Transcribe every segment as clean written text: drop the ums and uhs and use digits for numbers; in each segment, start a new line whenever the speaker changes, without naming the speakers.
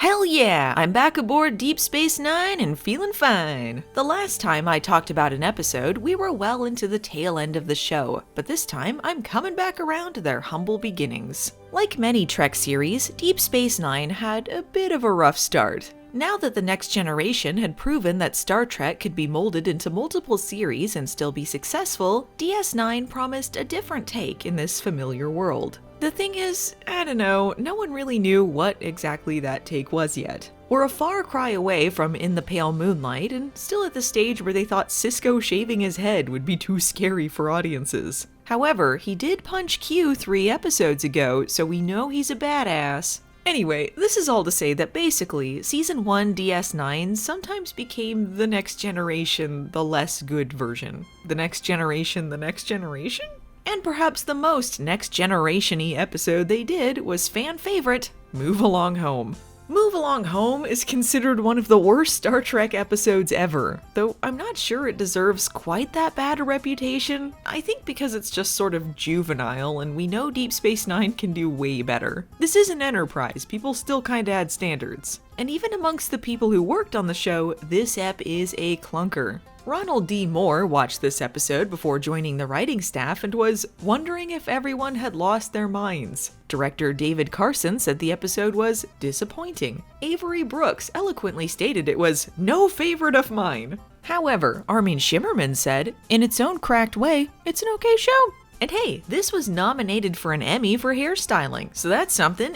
Hell yeah, I'm back aboard Deep Space Nine and feeling fine. The last time I talked about an episode, we were well into the tail end of the show, but this time I'm coming back around to their humble beginnings. Like many Trek series, Deep Space Nine had a bit of a rough start. Now that the next generation had proven that Star Trek could be molded into multiple series and still be successful, DS9 promised a different take in this familiar world. The thing is, I don't know, no one really knew what exactly that take was yet. We're a far cry away from In the Pale Moonlight, and still at the stage where they thought Sisko shaving his head would be too scary for audiences. However, he did punch Q 3 episodes ago, so we know he's a badass. Anyway, this is all to say that basically, Season 1 DS9 sometimes became the next generation, the less good version. The next generation, the next generation? And perhaps the most next generation-y episode they did was fan favorite, Move Along Home. Move Along Home is considered one of the worst Star Trek episodes ever, though I'm not sure it deserves quite that bad a reputation. I think because it's just sort of juvenile, and we know Deep Space Nine can do way better. This is an Enterprise, people still kinda had standards. And even amongst the people who worked on the show, this ep is a clunker. Ronald D. Moore watched this episode before joining the writing staff and was wondering if everyone had lost their minds. Director David Carson said the episode was disappointing. Avery Brooks eloquently stated it was no favorite of mine. However, Armin Shimerman said, in its own cracked way, it's an okay show. And hey, this was nominated for an Emmy for hairstyling, so that's something,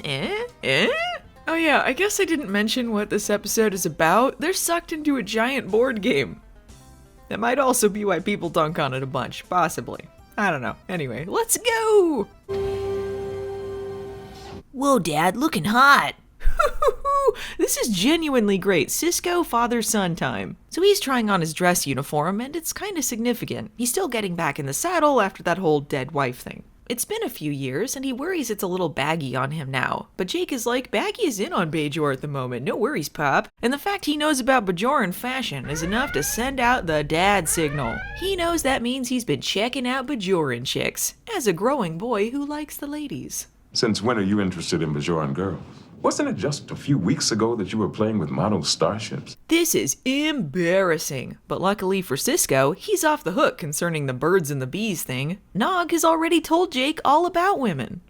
Oh yeah, I guess I didn't mention what this episode is about. They're sucked into a giant board game. That might also be why people dunk on it a bunch, possibly. I don't know. Anyway, let's go! Whoa, Dad, looking hot. This is genuinely great Sisko father-son time. So he's trying on his dress uniform, and it's kinda significant. He's still getting back in the saddle after that whole dead wife thing. It's been a few years, and he worries it's a little baggy on him now. But Jake is like, baggy is in on Bajor at the moment, no worries, Pop. And the fact he knows about Bajoran fashion is enough to send out the dad signal. He knows that means he's been checking out Bajoran chicks, as a growing boy who likes the ladies.
Since when are you interested in Bajoran girls? Wasn't it just a few weeks ago that you were playing with model starships?
This is embarrassing. But luckily for Sisko, he's off the hook concerning the birds and the bees thing. Nog has already told Jake all about women.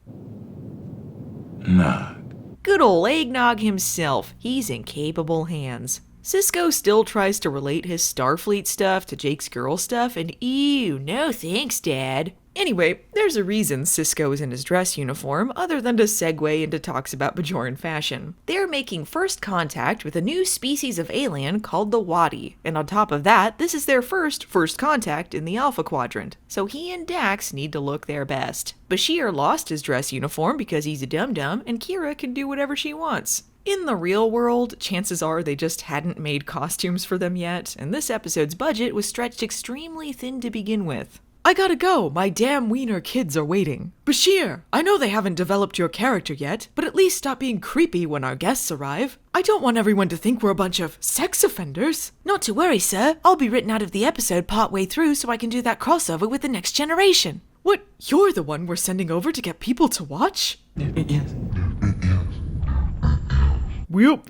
Nog.
Good ol' Eggnog himself. He's in capable hands. Sisko still tries to relate his Starfleet stuff to Jake's girl stuff, and ew, no thanks, Dad. Anyway, there's a reason Sisko is in his dress uniform, other than to segue into talks about Bajoran fashion. They're making first contact with a new species of alien called the Wadi, and on top of that, this is their first contact in the Alpha Quadrant, so he and Dax need to look their best. Bashir lost his dress uniform because he's a dum-dum, and Kira can do whatever she wants. In the real world, chances are they just hadn't made costumes for them yet, and this episode's budget was stretched extremely thin to begin with. I gotta go, my damn wiener kids are waiting. Bashir, I know they haven't developed your character yet, but at least stop being creepy when our guests arrive. I don't want everyone to think we're a bunch of sex offenders. Not to worry, sir. I'll be written out of the episode partway through so I can do that crossover with the next generation. What, you're the one we're sending over to get people to watch?
Yes.
Well,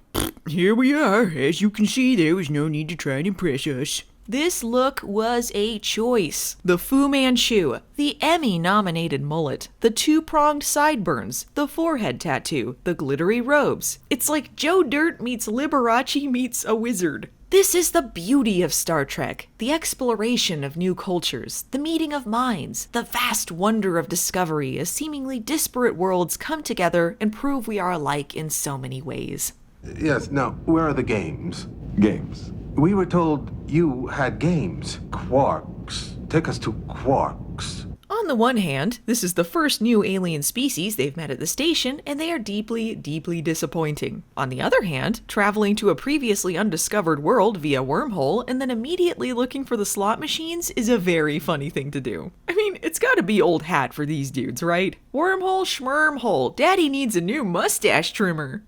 here we are. As you can see, there was no need to try and impress us.
This look was a choice. The Fu Manchu, the Emmy-nominated mullet, the two-pronged sideburns, the forehead tattoo, the glittery robes. It's like Joe Dirt meets Liberace meets a wizard. This is the beauty of Star Trek, the exploration of new cultures, the meeting of minds, the vast wonder of discovery as seemingly disparate worlds come together and prove we are alike in so many ways.
Yes, now, where are the games?
Games.
We were told you had games. Quarks. Take us to Quarks.
On the one hand, this is the first new alien species they've met at the station, and they are deeply, deeply disappointing. On the other hand, traveling to a previously undiscovered world via wormhole and then immediately looking for the slot machines is a very funny thing to do. I mean, it's gotta be old hat for these dudes, right? Wormhole schmermhole, daddy needs a new mustache trimmer.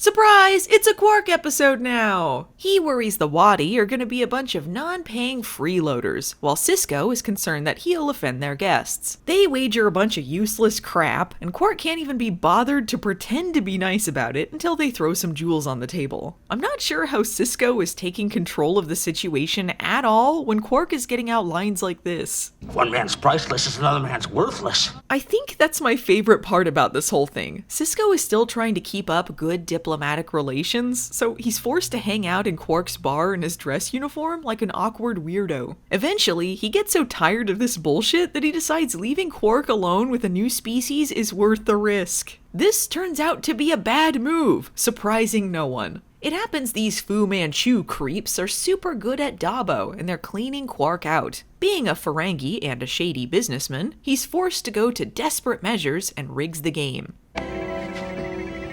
Surprise! It's a Quark episode now! He worries the Waddy are gonna be a bunch of non-paying freeloaders, while Cisco is concerned that he'll offend their guests. They wager a bunch of useless crap, and Quark can't even be bothered to pretend to be nice about it until they throw some jewels on the table. I'm not sure how Cisco is taking control of the situation at all when Quark is getting out lines like this.
One man's priceless is another man's worthless.
I think that's my favorite part about this whole thing. Cisco is still trying to keep up good diplomatic relations, so he's forced to hang out in Quark's bar in his dress uniform like an awkward weirdo. Eventually, he gets so tired of this bullshit that he decides leaving Quark alone with a new species is worth the risk. This turns out to be a bad move, surprising no one. It happens these Fu Manchu creeps are super good at Dabo, and they're cleaning Quark out. Being a Ferengi and a shady businessman, he's forced to go to desperate measures and rigs the game.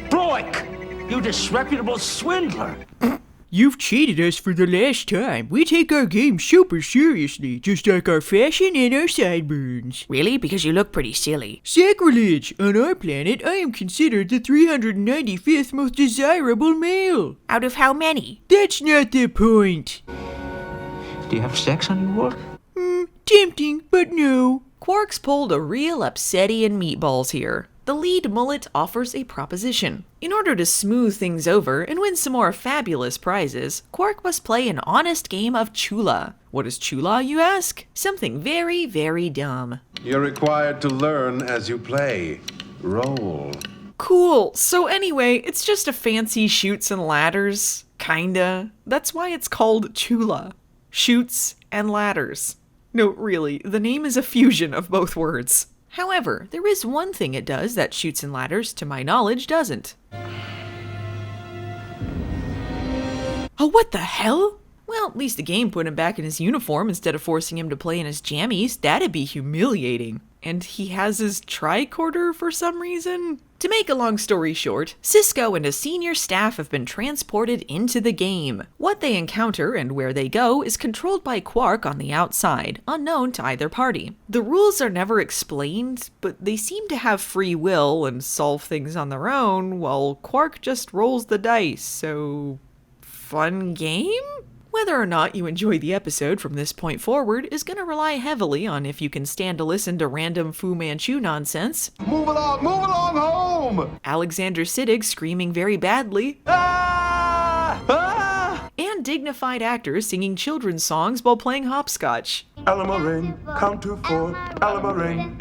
Broik! You disreputable swindler!
You've cheated us for the last time. We take our game super seriously, just like our fashion and our sideburns.
Really? Because you look pretty silly.
Sacrilege! On our planet, I am considered the 395th most desirable male.
Out of how many?
That's not the point.
Do you have sex on your work?
Tempting, but no.
Quark's pulled a real upsetty and meatballs here. The lead mullet offers a proposition. In order to smooth things over and win some more fabulous prizes, Quark must play an honest game of Chula. What is Chula, you ask? Something very, very dumb.
You're required to learn as you play. Roll.
Cool. So anyway, it's just a fancy chutes and ladders. Kinda. That's why it's called Chula. Chutes and ladders. No, really, the name is a fusion of both words. However, there is one thing it does that Chutes and Ladders, to my knowledge, doesn't. Oh, what the hell? Well, at least the game put him back in his uniform instead of forcing him to play in his jammies. That'd be humiliating. And he has his tricorder for some reason? To make a long story short, Cisco and his senior staff have been transported into the game. What they encounter and where they go is controlled by Quark on the outside, unknown to either party. The rules are never explained, but they seem to have free will and solve things on their own, while Quark just rolls the dice, so... fun game? Whether or not you enjoy the episode from this point forward is going to rely heavily on if you can stand to listen to random Fu Manchu nonsense.
Move along home!
Alexander Siddig screaming very badly.
Ah! Ah!
And dignified actors singing children's songs while playing hopscotch.
Alamarin, count to 4. Alamarin,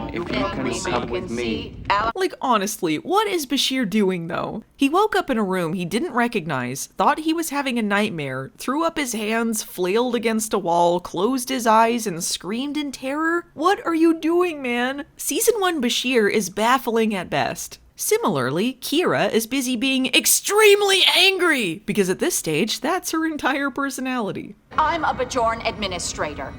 If you can come with me.
Like, honestly, what is Bashir doing, though? He woke up in a room he didn't recognize, thought he was having a nightmare, threw up his hands, flailed against a wall, closed his eyes, and screamed in terror? What are you doing, man? Season 1 Bashir is baffling at best. Similarly, Kira is busy being extremely angry, because at this stage, that's her entire personality.
I'm a Bajoran administrator.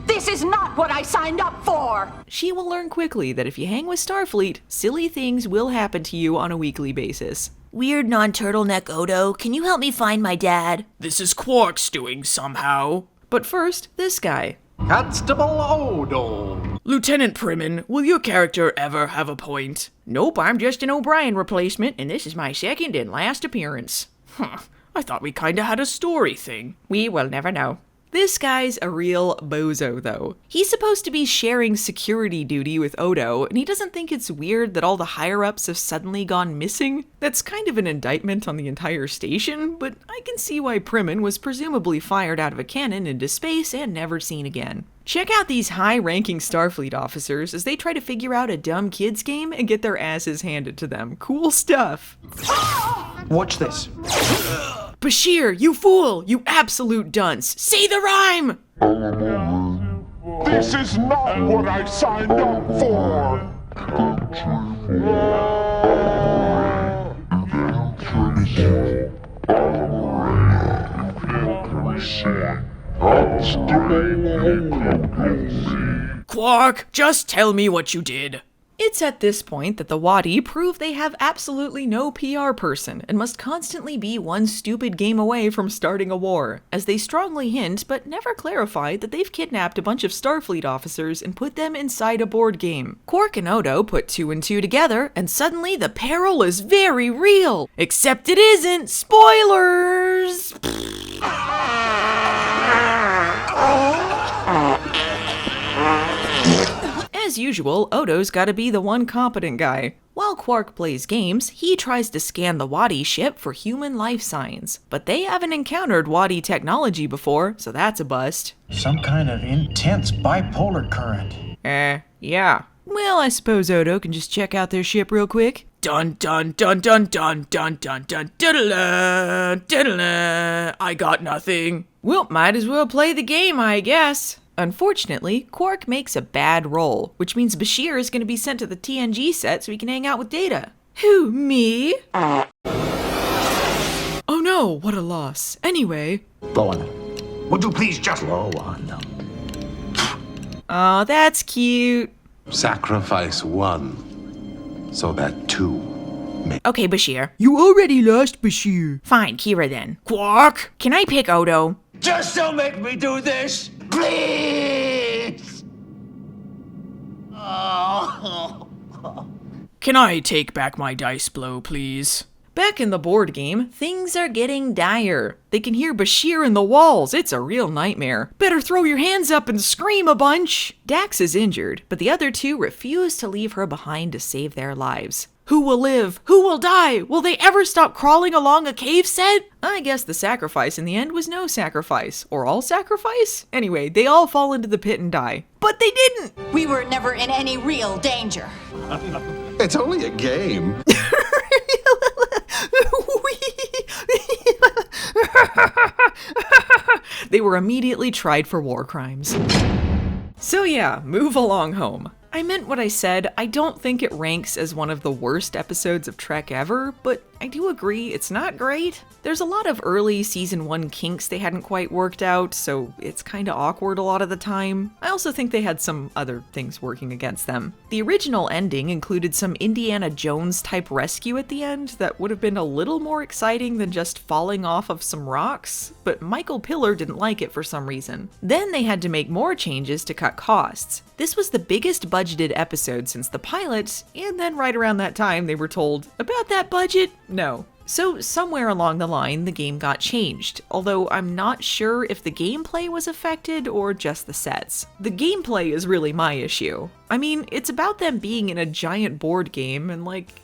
This is not what I signed up for!
She will learn quickly that if you hang with Starfleet, silly things will happen to you on a weekly basis.
Weird non-turtleneck Odo, can you help me find my dad?
This is Quark's doing somehow.
But first, this guy.
Constable Odo.
Lieutenant Primin, will your character ever have a point?
Nope, I'm just an O'Brien replacement, and this is my second and last appearance.
I thought we kinda had a story thing.
We will never know.
This guy's a real bozo, though. He's supposed to be sharing security duty with Odo, and he doesn't think it's weird that all the higher-ups have suddenly gone missing. That's kind of an indictment on the entire station, but I can see why Primin was presumably fired out of a cannon into space and never seen again. Check out these high-ranking Starfleet officers as they try to figure out a dumb kids game and get their asses handed to them. Cool stuff.
Watch this.
Bashir, you fool! You absolute dunce! Say the rhyme!
This is not what I signed up for!
Quark, just tell me what you did.
It's at this point that the Wadi prove they have absolutely no PR person and must constantly be one stupid game away from starting a war, as they strongly hint but never clarify that they've kidnapped a bunch of Starfleet officers and put them inside a board game. Quark and Odo put 2 and 2 together, and suddenly the peril is very real. Except it isn't! Spoilers! As usual, Odo's gotta be the one competent guy. While Quark plays games, he tries to scan the Wadi ship for human life signs. But they haven't encountered Wadi technology before, so that's a bust.
Some kind of intense bipolar current.
Yeah. Well, I suppose Odo can just check out their ship real quick. Dun dun dun dun dun dun dun dun diddle diddle. I got nothing. Well, might as well play the game, I guess. Unfortunately, Quark makes a bad roll, which means Bashir is going to be sent to the TNG set so he can hang out with Data. Who, me? Oh no, what a loss. Anyway.
Blow on them. Would you please just blow on them?
Aw, that's cute.
Sacrifice 1 so that 2 may.
Okay, Bashir.
You already lost, Bashir.
Fine, Kira then. Quark, can I pick Odo?
Just don't make me do this, please!
Can I take back my dice blow, please?
Back in the board game, things are getting dire. They can hear Bashir in the walls. It's a real nightmare. Better throw your hands up and scream a bunch. Dax is injured, but the other 2 refuse to leave her behind to save their lives. Who will live? Who will die? Will they ever stop crawling along a cave set? I guess the sacrifice in the end was no sacrifice. Or all sacrifice? Anyway, they all fall into the pit and die. But they didn't!
We were never in any real danger.
It's only a game.
They were immediately tried for war crimes. So yeah, move along home. I meant what I said. I don't think it ranks as one of the worst episodes of Trek ever, but I do agree it's not great. There's a lot of early season 1 kinks they hadn't quite worked out, so it's kinda awkward a lot of the time. I also think they had some other things working against them. The original ending included some Indiana Jones type rescue at the end that would have been a little more exciting than just falling off of some rocks, but Michael Piller didn't like it for some reason. Then they had to make more changes to cut costs. This was the biggest budgeted episode since the pilot, and then right around that time they were told, about that budget? No. So somewhere along the line, the game got changed, although I'm not sure if the gameplay was affected or just the sets. The gameplay is really my issue. I mean, it's about them being in a giant board game and like,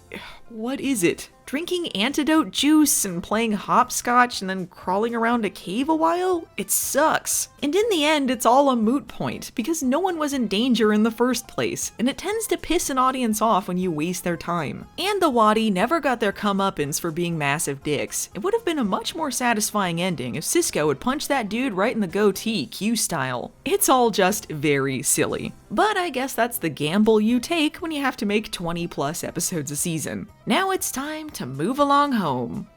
what is it? Drinking antidote juice and playing hopscotch and then crawling around a cave a while? It sucks. And in the end, it's all a moot point because no one was in danger in the first place, and it tends to piss an audience off when you waste their time. And the Wadi never got their comeuppance for being massive dicks. It would have been a much more satisfying ending if Sisko had punched that dude right in the goatee, Q style. It's all just very silly. But I guess that's the gamble you take when you have to make 20+ episodes a season. Now it's time to move along home.